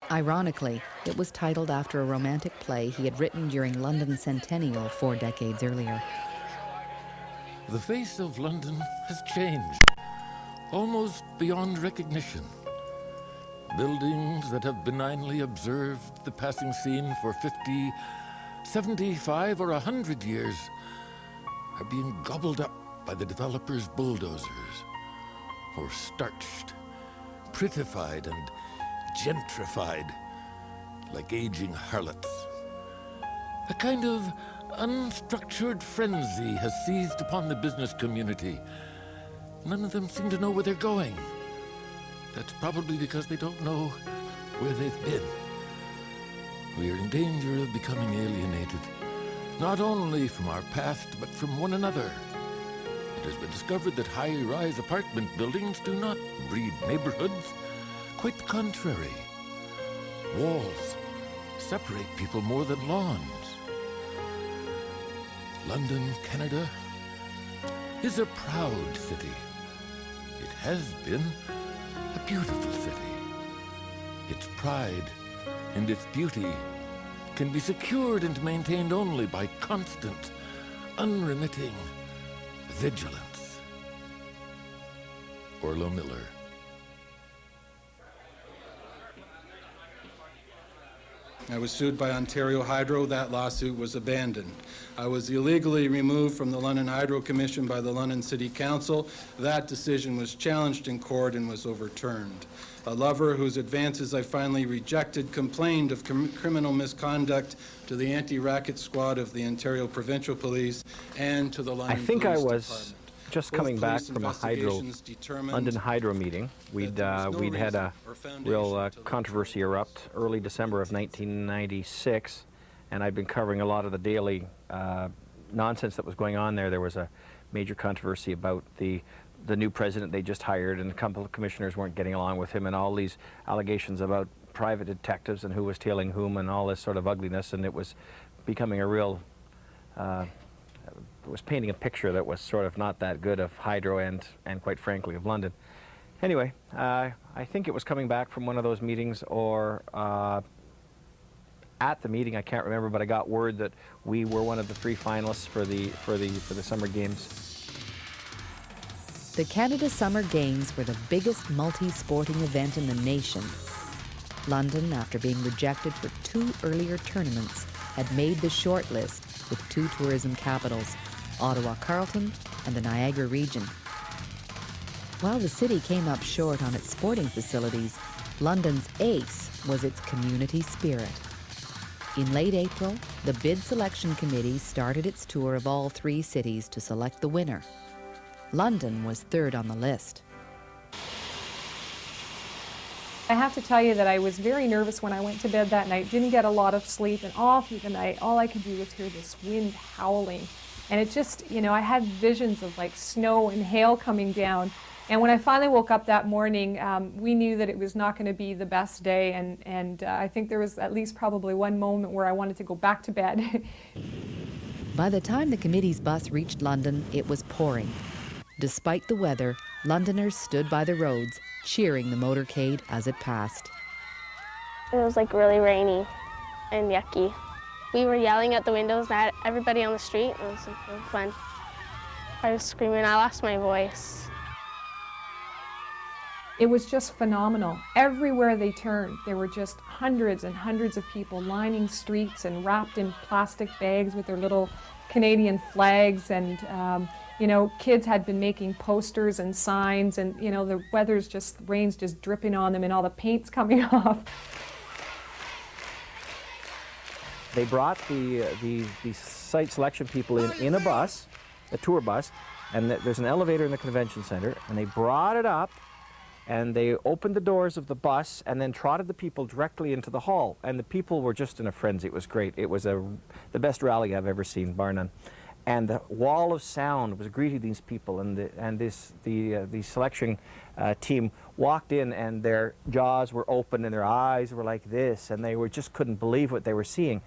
Ironically, it was titled after a romantic play he had written during London's centennial 4 decades earlier. The face of London has changed, almost beyond recognition. Buildings that have benignly observed the passing scene for 50, 75, or 100 years are being gobbled up by the developers' bulldozers, or starched, prettified, and gentrified like aging harlots. A kind of unstructured frenzy has seized upon the business community. None of them seem to know where they're going. That's probably because they don't know where they've been. We are in danger of becoming alienated, not only from our past, but from one another. It has been discovered that high-rise apartment buildings do not breed neighborhoods. Quite the contrary. Walls separate people more than lawns. London, Canada, is a proud city. It has been a beautiful city. Its pride and its beauty can be secured and maintained only by constant, unremitting vigilance. Orlo Miller. I was sued by Ontario Hydro. That lawsuit was abandoned. I was illegally removed from the London Hydro Commission by the London City Council. That decision was challenged in court and was overturned. A lover whose advances I finally rejected complained of criminal misconduct to the anti-racket squad of the Ontario Provincial Police and to the London Police Department. I think I was just coming back from a London Hydro meeting. We'd had a real controversy erupt early December of 1996, and I'd been covering a lot of the daily nonsense that was going on there. There was a major controversy about the new president they just hired, and a couple of commissioners weren't getting along with him, and all these allegations about private detectives and who was tailing whom and all this sort of ugliness, and it was becoming a real it was painting a picture that was sort of not that good of Hydro and quite frankly of London. Anyway, I think it was coming back from one of those meetings or at the meeting, I can't remember, but I got word that we were one of the 3 finalists for the Summer Games. The Canada Summer Games were the biggest multi-sporting event in the nation. London, after being rejected for 2 earlier tournaments, had made the shortlist with 2 tourism capitals, Ottawa Carleton and the Niagara region. While the city came up short on its sporting facilities, London's ace was its community spirit. In late April, the bid selection committee started its tour of all 3 cities to select the winner. London was 3rd on the list. I have to tell you that I was very nervous when I went to bed that night. Didn't get a lot of sleep, and all through the night, all I could do was hear this wind howling. And it just, you know, I had visions of like snow and hail coming down. And when I finally woke up that morning, we knew that it was not going to be the best day. And I think there was at least probably one moment where I wanted to go back to bed. By the time the committee's bus reached London, it was pouring. Despite the weather, Londoners stood by the roads, cheering the motorcade as it passed. It was like really rainy and yucky. We were yelling at the windows at everybody on the street. It was really fun. I was screaming, I lost my voice. It was just phenomenal. Everywhere they turned, there were just hundreds and hundreds of people lining streets and wrapped in plastic bags with their little Canadian flags. And you know, kids had been making posters and signs, and you know, the weather's just, rain's just dripping on them and all the paint's coming off. They brought the site selection people in a bus, a tour bus, and there's an elevator in the convention center, and they brought it up, and they opened the doors of the bus and then trotted the people directly into the hall, and the people were just in a frenzy. It was great. It was the best rally I've ever seen, bar none. And the wall of sound was greeting these people, and the selection team walked in, and their jaws were open and their eyes were like this, and they just couldn't believe what they were seeing.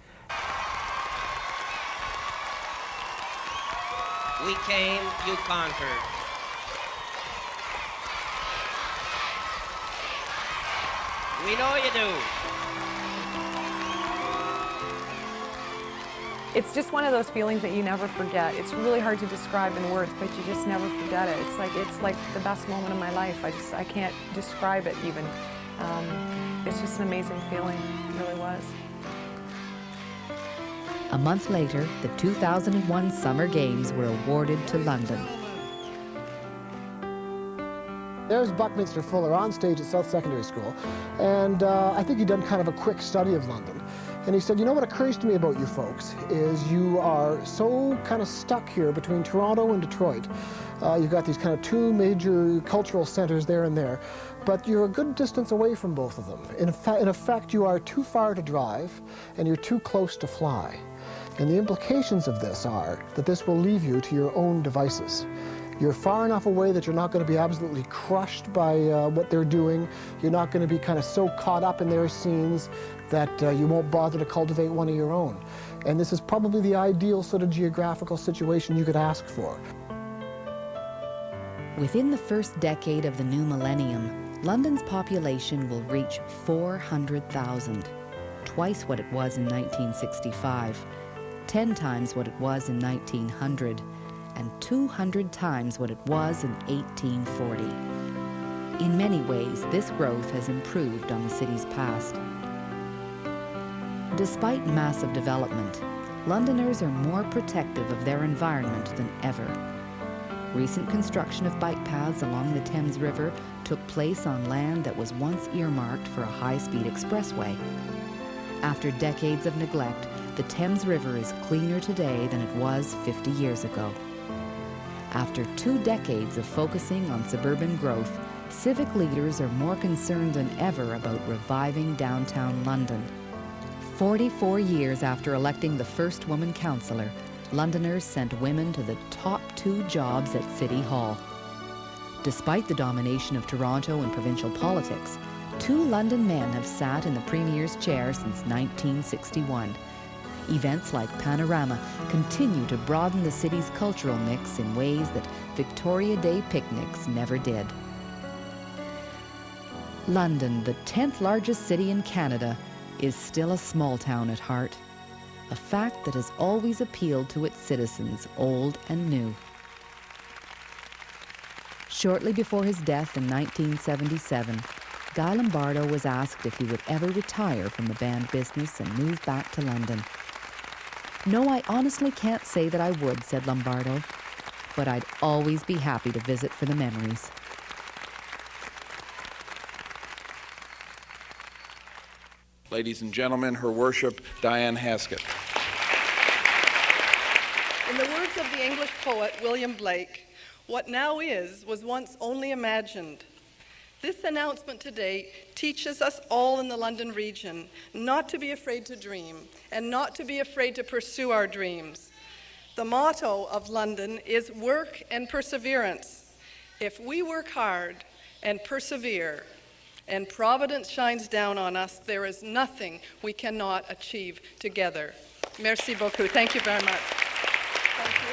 We came, you conquered. We know you do. It's just one of those feelings that you never forget. It's really hard to describe in words, but you just never forget it. It's like the best moment of my life. I can't describe it even. It's just an amazing feeling. It really was. A month later, the 2001 Summer Games were awarded to London. There's Buckminster Fuller on stage at South Secondary School, and I think he'd done kind of a quick study of London. And he said, you know what occurs to me about you folks is you are so kind of stuck here between Toronto and Detroit. You've got these kind of two major cultural centers there and there, but you're a good distance away from both of them. In effect, you are too far to drive, and you're too close to fly. And the implications of this are that this will leave you to your own devices. You're far enough away that you're not going to be absolutely crushed by what they're doing. You're not going to be kind of so caught up in their scenes that you won't bother to cultivate one of your own. And this is probably the ideal sort of geographical situation you could ask for. Within the first decade of the new millennium, London's population will reach 400,000, twice what it was in 1965, 10 times what it was in 1900, and 200 times what it was in 1840. In many ways, this growth has improved on the city's past. Despite massive development, Londoners are more protective of their environment than ever. Recent construction of bike paths along the Thames River took place on land that was once earmarked for a high-speed expressway. After decades of neglect, the Thames River is cleaner today than it was 50 years ago. After 2 decades of focusing on suburban growth, civic leaders are more concerned than ever about reviving downtown London. 44 years after electing the first woman councillor, Londoners sent women to the top 2 jobs at City Hall. Despite the domination of Toronto in provincial politics, 2 London men have sat in the Premier's chair since 1961. Events like Panorama continue to broaden the city's cultural mix in ways that Victoria Day picnics never did. London, the 10th largest city in Canada, is still a small town at heart, a fact that has always appealed to its citizens, old and new. Shortly before his death in 1977, Guy Lombardo was asked if he would ever retire from the band business and move back to London. "No, I honestly can't say that I would," said Lombardo, "but I'd always be happy to visit for the memories." Ladies and gentlemen, Her Worship, Diane Haskett. In the words of the English poet William Blake, what now is was once only imagined. This announcement today teaches us all in the London region not to be afraid to dream and not to be afraid to pursue our dreams. The motto of London is work and perseverance. If we work hard and persevere, and Providence shines down on us, there is nothing we cannot achieve together. Merci beaucoup. Thank you very much. Thank you.